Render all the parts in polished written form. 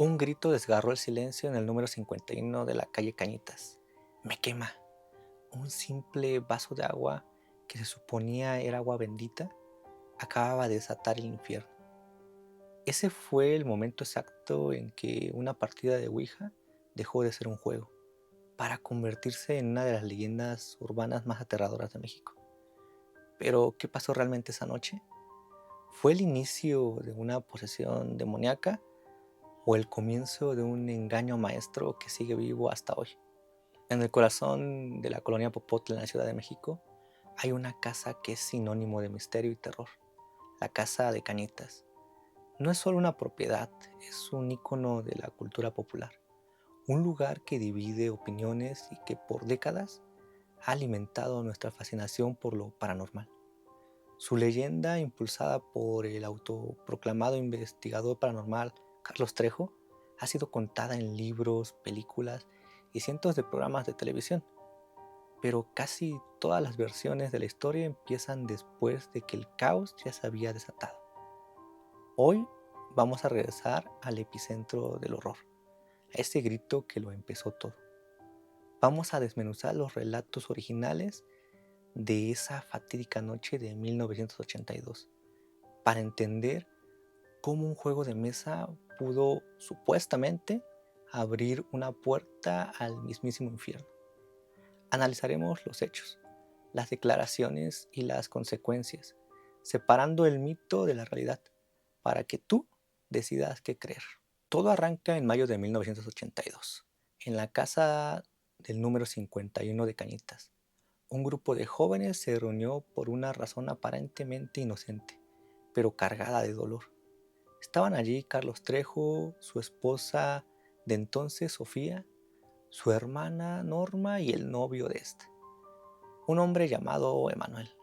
Un grito desgarró el silencio en el número 51 de la calle Cañitas. Me quema. Un simple vaso de agua que se suponía era agua bendita acababa de desatar el infierno. Ese fue el momento exacto en que una partida de Ouija dejó de ser un juego para convertirse en una de las leyendas urbanas más aterradoras de México. Pero, ¿qué pasó realmente esa noche? ¿Fue el inicio de una posesión demoníaca o el comienzo de un engaño maestro que sigue vivo hasta hoy? En el corazón de la colonia Popotla en la Ciudad de México hay una casa que es sinónimo de misterio y terror, la Casa de Cañitas. No es solo una propiedad, es un icono de la cultura popular, un lugar que divide opiniones y que por décadas ha alimentado nuestra fascinación por lo paranormal. Su leyenda, impulsada por el autoproclamado investigador paranormal Carlos Trejo, ha sido contada en libros, películas y cientos de programas de televisión, pero casi todas las versiones de la historia empiezan después de que el caos ya se había desatado. Hoy vamos a regresar al epicentro del horror, a ese grito que lo empezó todo. Vamos a desmenuzar los relatos originales de esa fatídica noche de 1982 para entender cómo un juego de mesa pudo supuestamente abrir una puerta al mismísimo infierno. Analizaremos los hechos, las declaraciones y las consecuencias, separando el mito de la realidad, para que tú decidas qué creer. Todo arranca en mayo de 1982, en la casa del número 51 de Cañitas. Un grupo de jóvenes se reunió por una razón aparentemente inocente, pero cargada de dolor. Estaban allí Carlos Trejo, su esposa de entonces Sofía, su hermana Norma y el novio de esta, un hombre llamado Emanuel,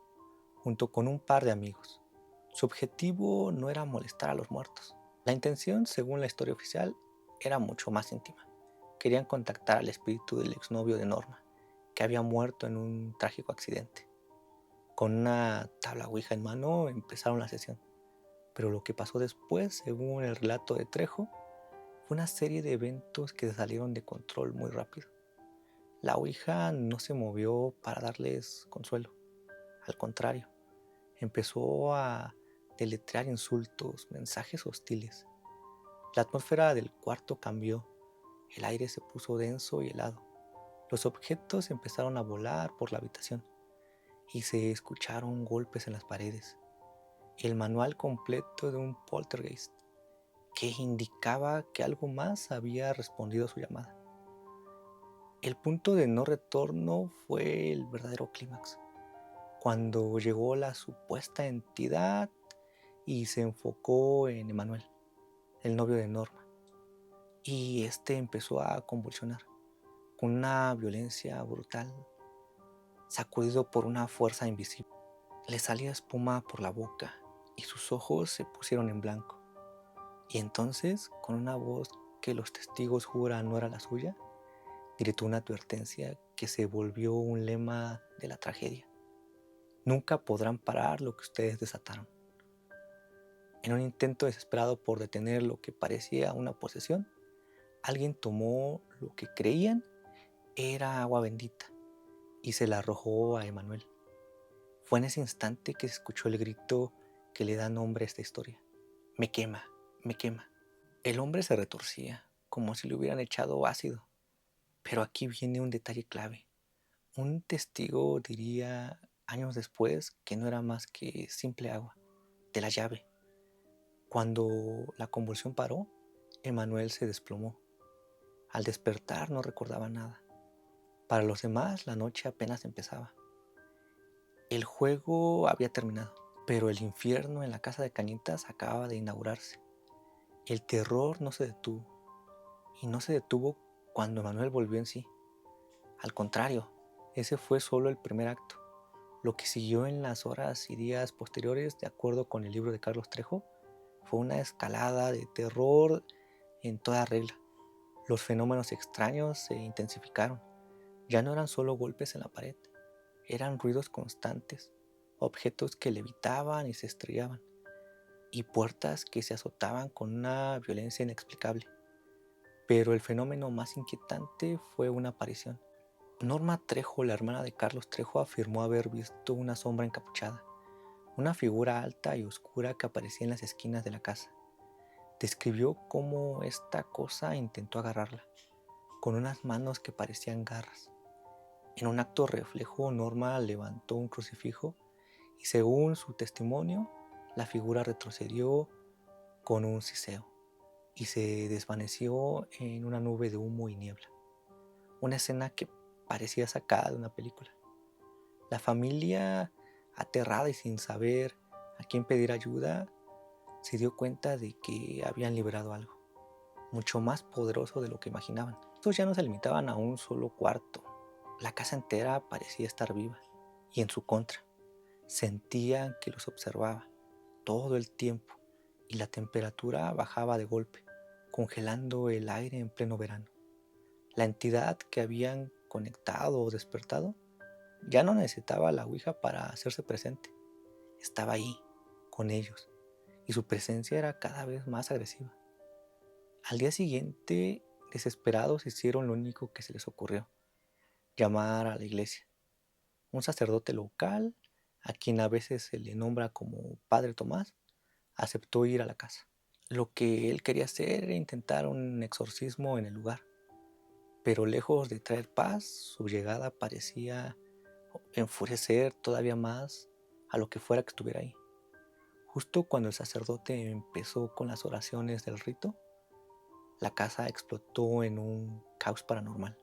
junto con un par de amigos. Su objetivo no era molestar a los muertos. La intención, según la historia oficial, era mucho más íntima. Querían contactar al espíritu del exnovio de Norma, que había muerto en un trágico accidente. Con una tabla ouija en mano empezaron la sesión. Pero lo que pasó después, según el relato de Trejo, fue una serie de eventos que salieron de control muy rápido. La ouija no se movió para darles consuelo. Al contrario, empezó a deletrear insultos, mensajes hostiles. La atmósfera del cuarto cambió. El aire se puso denso y helado. Los objetos empezaron a volar por la habitación y se escucharon golpes en las paredes. El manual completo de un poltergeist que indicaba que algo más había respondido a su llamada. El punto de no retorno fue el verdadero clímax, cuando llegó la supuesta entidad y se enfocó en Emanuel, el novio de Norma, y este empezó a convulsionar con una violencia brutal, sacudido por una fuerza invisible. Le salía espuma por la boca y sus ojos se pusieron en blanco. Y entonces, con una voz que los testigos juran no era la suya, gritó una advertencia que se volvió un lema de la tragedia. Nunca podrán parar lo que ustedes desataron. En un intento desesperado por detener lo que parecía una posesión, alguien tomó lo que creían era agua bendita y se la arrojó a Emanuel. Fue en ese instante que se escuchó el grito que le da nombre a esta historia. Me quema, me quema. El hombre se retorcía, como si le hubieran echado ácido. Pero aquí viene un detalle clave. Un testigo diría años después que no era más que simple agua, de la llave. Cuando la convulsión paró, Emanuel se desplomó. Al despertar no recordaba nada. Para los demás la noche apenas empezaba. El juego había terminado, pero el infierno en la casa de Cañitas acababa de inaugurarse. El terror no se detuvo, y no se detuvo cuando Emanuel volvió en sí. Al contrario, ese fue solo el primer acto. Lo que siguió en las horas y días posteriores, de acuerdo con el libro de Carlos Trejo, fue una escalada de terror en toda regla. Los fenómenos extraños se intensificaron. Ya no eran solo golpes en la pared, eran ruidos constantes, objetos que levitaban y se estrellaban, y puertas que se azotaban con una violencia inexplicable. Pero el fenómeno más inquietante fue una aparición. Norma Trejo, la hermana de Carlos Trejo, afirmó haber visto una sombra encapuchada, una figura alta y oscura que aparecía en las esquinas de la casa. Describió cómo esta cosa intentó agarrarla, con unas manos que parecían garras. En un acto reflejo, Norma levantó un crucifijo y, según su testimonio, la figura retrocedió con un siseo y se desvaneció en una nube de humo y niebla. Una escena que parecía sacada de una película. La familia, aterrada y sin saber a quién pedir ayuda, se dio cuenta de que habían liberado algo mucho más poderoso de lo que imaginaban. Estos ya no se limitaban a un solo cuarto. La casa entera parecía estar viva y en su contra. Sentían que los observaba todo el tiempo y la temperatura bajaba de golpe, congelando el aire en pleno verano. La entidad que habían conectado o despertado ya no necesitaba la ouija para hacerse presente. Estaba ahí, con ellos, y su presencia era cada vez más agresiva. Al día siguiente, desesperados, hicieron lo único que se les ocurrió: llamar a la iglesia. Un sacerdote local, a quien a veces se le nombra como Padre Tomás, aceptó ir a la casa. Lo que él quería hacer era intentar un exorcismo en el lugar, pero lejos de traer paz, su llegada parecía enfurecer todavía más a lo que fuera que estuviera ahí. Justo cuando el sacerdote empezó con las oraciones del rito, la casa explotó en un caos paranormal.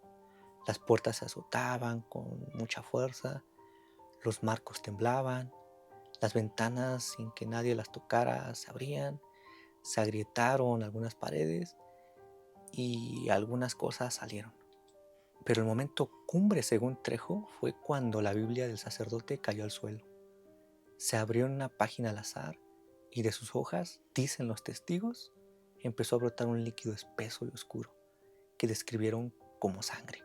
Las puertas se azotaban con mucha fuerza, los marcos temblaban, las ventanas, sin que nadie las tocara, se abrían, se agrietaron algunas paredes y algunas cosas salieron. Pero el momento cumbre, según Trejo, fue cuando la Biblia del sacerdote cayó al suelo. Se abrió en una página al azar y de sus hojas, dicen los testigos, empezó a brotar un líquido espeso y oscuro que describieron como sangre.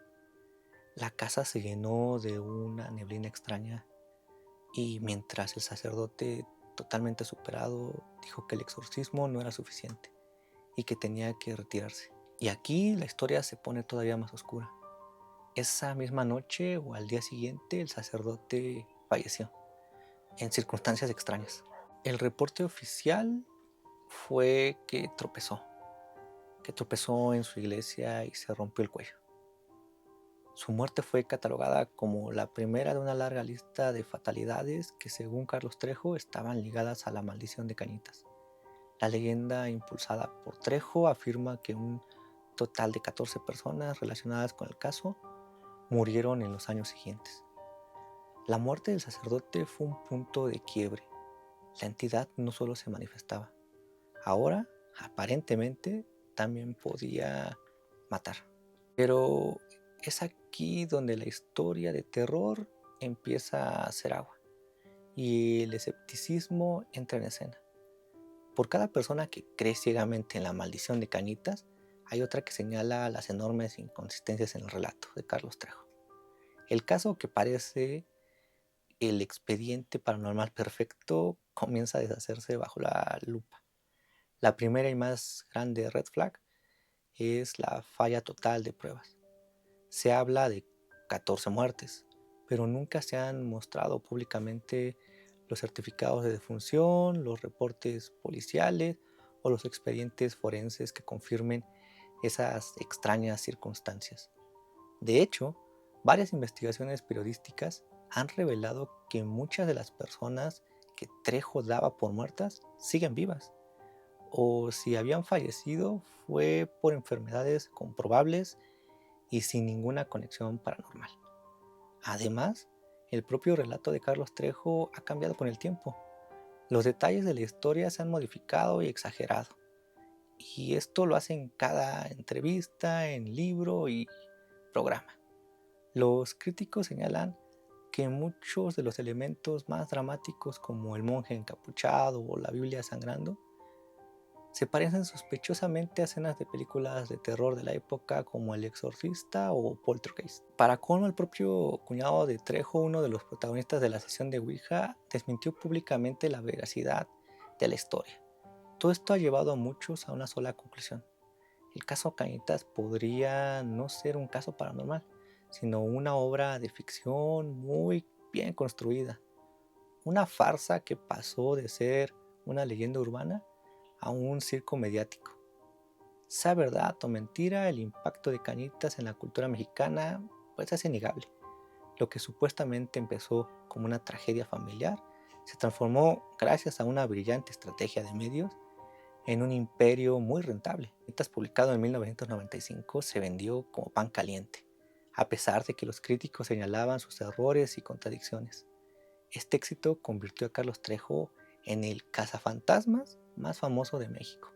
La casa se llenó de una neblina extraña y mientras el sacerdote, totalmente superado, dijo que el exorcismo no era suficiente y que tenía que retirarse. Y aquí la historia se pone todavía más oscura. Esa misma noche o al día siguiente el sacerdote falleció en circunstancias extrañas. El reporte oficial fue que tropezó en su iglesia y se rompió el cuello. Su muerte fue catalogada como la primera de una larga lista de fatalidades que, según Carlos Trejo, estaban ligadas a la maldición de Cañitas. La leyenda impulsada por Trejo afirma que un total de 14 personas relacionadas con el caso murieron en los años siguientes. La muerte del sacerdote fue un punto de quiebre. La entidad no solo se manifestaba, ahora, aparentemente, también podía matar. Pero es aquí donde la historia de terror empieza a hacer agua y el escepticismo entra en escena. Por cada persona que cree ciegamente en la maldición de Cañitas, hay otra que señala las enormes inconsistencias en el relato de Carlos Trejo. El caso, que parece el expediente paranormal perfecto, comienza a deshacerse bajo la lupa. La primera y más grande red flag es la falla total de pruebas. Se habla de 14 muertes, pero nunca se han mostrado públicamente los certificados de defunción, los reportes policiales o los expedientes forenses que confirmen esas extrañas circunstancias. De hecho, varias investigaciones periodísticas han revelado que muchas de las personas que Trejo daba por muertas siguen vivas, o si habían fallecido fue por enfermedades comprobables y sin ninguna conexión paranormal. Además, el propio relato de Carlos Trejo ha cambiado con el tiempo. Los detalles de la historia se han modificado y exagerado, y esto lo hace en cada entrevista, en libro y programa. Los críticos señalan que muchos de los elementos más dramáticos, como el monje encapuchado o la Biblia sangrando, se parecen sospechosamente a escenas de películas de terror de la época como El Exorcista o Poltergeist. Para colmo, el propio cuñado de Trejo, uno de los protagonistas de la sesión de Ouija, desmintió públicamente la veracidad de la historia. Todo esto ha llevado a muchos a una sola conclusión: el caso Cañitas podría no ser un caso paranormal, sino una obra de ficción muy bien construida. Una farsa que pasó de ser una leyenda urbana a un circo mediático. Sea verdad o mentira, el impacto de Cañitas en la cultura mexicana pues es innegable. Lo que supuestamente empezó como una tragedia familiar se transformó, gracias a una brillante estrategia de medios, en un imperio muy rentable. Cañitas, publicado en 1995, se vendió como pan caliente, a pesar de que los críticos señalaban sus errores y contradicciones. Este éxito convirtió a Carlos Trejo en el cazafantasmas más famoso de México.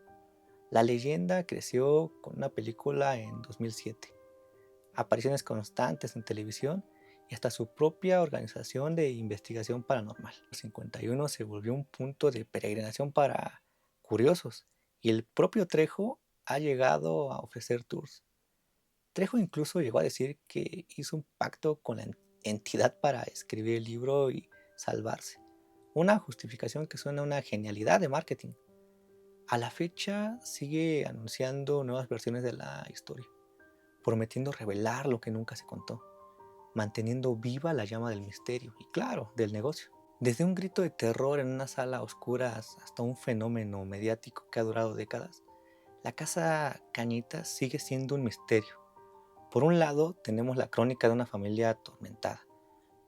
La leyenda creció con una película en 2007, apariciones constantes en televisión y hasta su propia organización de investigación paranormal. El 51 se volvió un punto de peregrinación para curiosos y el propio Trejo ha llegado a ofrecer tours. Trejo incluso llegó a decir que hizo un pacto con la entidad para escribir el libro y salvarse. Una justificación que suena a una genialidad de marketing. A la fecha sigue anunciando nuevas versiones de la historia, prometiendo revelar lo que nunca se contó, manteniendo viva la llama del misterio y, claro, del negocio. Desde un grito de terror en una sala a oscuras hasta un fenómeno mediático que ha durado décadas, la casa Cañitas sigue siendo un misterio. Por un lado, tenemos la crónica de una familia atormentada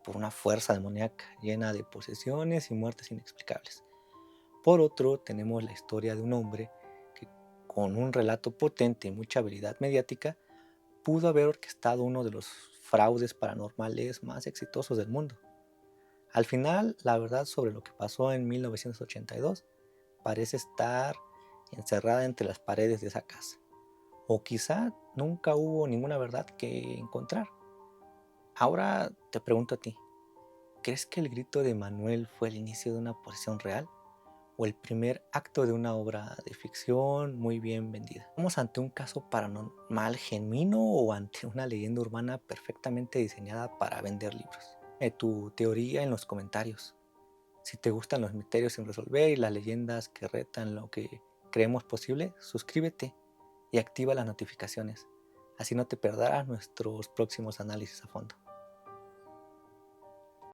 por una fuerza demoníaca llena de posesiones y muertes inexplicables. Por otro, tenemos la historia de un hombre que, con un relato potente y mucha habilidad mediática, pudo haber orquestado uno de los fraudes paranormales más exitosos del mundo. Al final, la verdad sobre lo que pasó en 1982 parece estar encerrada entre las paredes de esa casa. O quizá nunca hubo ninguna verdad que encontrar. Ahora te pregunto a ti, ¿crees que el grito de Manuel fue el inicio de una posesión real? ¿O el primer acto de una obra de ficción muy bien vendida? ¿Estamos ante un caso paranormal genuino o ante una leyenda urbana perfectamente diseñada para vender libros? Tu teoría en los comentarios. Si te gustan los misterios sin resolver y las leyendas que retan lo que creemos posible, suscríbete y activa las notificaciones. Así no te perderás nuestros próximos análisis a fondo.